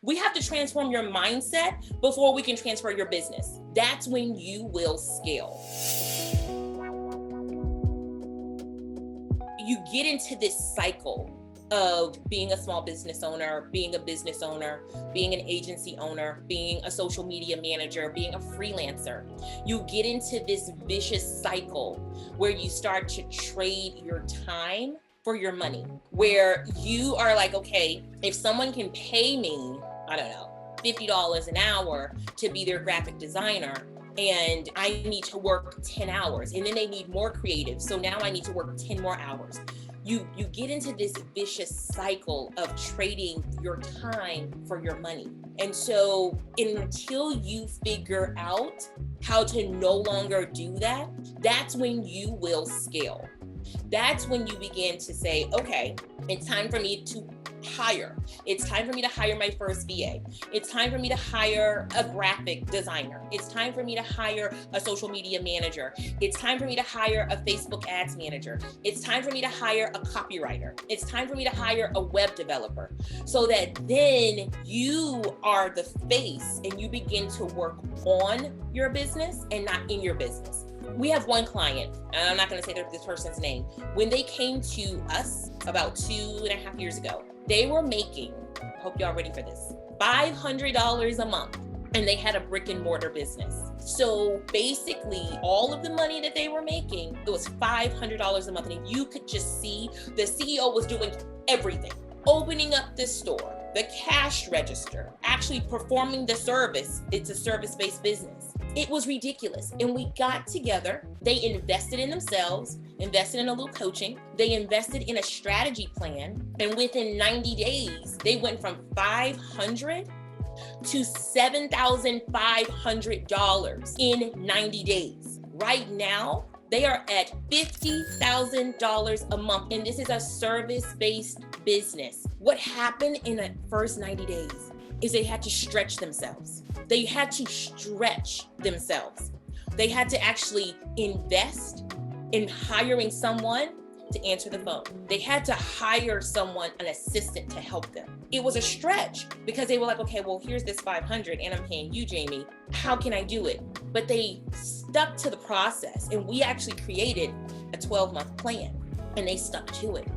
We have to transform your mindset before we can transfer your business. That's when you will scale. You get into this cycle of being a small business owner, being a business owner, being an agency owner, being a social media manager, being a freelancer. You get into this vicious cycle where you start to trade your time for your money, where you are like, okay, if someone can pay me, I don't know, $50 an hour to be their graphic designer, and I need to work 10 hours, and then they need more creative, so now I need to work 10 more hours. You get into this vicious cycle of trading your time for your money. And so until you figure out how to no longer do that, that's when you will scale. That's when you begin to say, okay, it's time for me to hire. It's time for me to hire my first VA. It's time for me to hire a graphic designer. It's time for me to hire a social media manager. It's time for me to hire a Facebook ads manager. It's time for me to hire a copywriter. It's time for me to hire a web developer, so that then you are the face and you begin to work on your business and not in your business. We have one client, and I'm not going to say this person's name. When they came to us about 2.5 years ago, they were making, I hope y'all ready for this, $500 a month, and they had a brick and mortar business. So basically all of the money that they were making, it was $500 a month. And if you could just see, the CEO was doing everything, opening up the store, the cash register, actually performing the service. It's a service-based business. It was ridiculous. And we got together, they invested in themselves, invested in a little coaching, they invested in a strategy plan, and within 90 days, they went from $500 to $7,500 in 90 days. Right now, they are at $50,000 a month, and this is a service-based business. What happened in the first 90 days is they had to stretch themselves. They had to stretch themselves. They had to actually invest in hiring someone to answer the phone. They had to hire someone, an assistant, to help them. It was a stretch because they were like, okay, well, here's this 500 and I'm paying you, Jamie. How can I do it? But they stuck to the process, and we actually created a 12-month plan, and they stuck to it.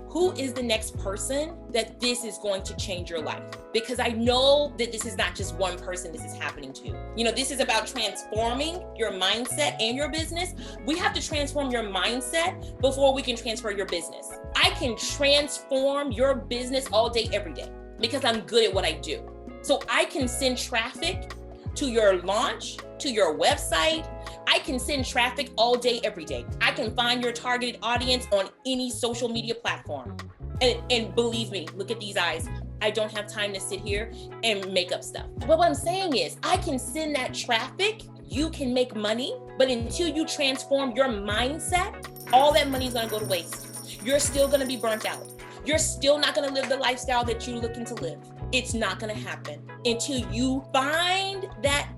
Who is the next person that this is going to change your life? Because I know that this is not just one person this is happening to. You know, this is about transforming your mindset and your business. We have to transform your mindset before we can transfer your business. I can transform your business all day, every day, because I'm good at what I do. So I can send traffic to your launch, to your website. I can send traffic all day, every day. I can find your targeted audience on any social media platform. And believe me, look at these eyes. I don't have time to sit here and make up stuff. But what I'm saying is, I can send that traffic, you can make money, but until you transform your mindset, all that money is gonna go to waste. You're still gonna be burnt out. You're still not gonna live the lifestyle that you're looking to live. It's not gonna happen until you find that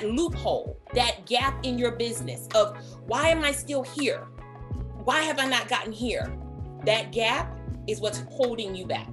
loophole, that gap in your business of, why am I still here? Why have I not gotten here? That gap is what's holding you back.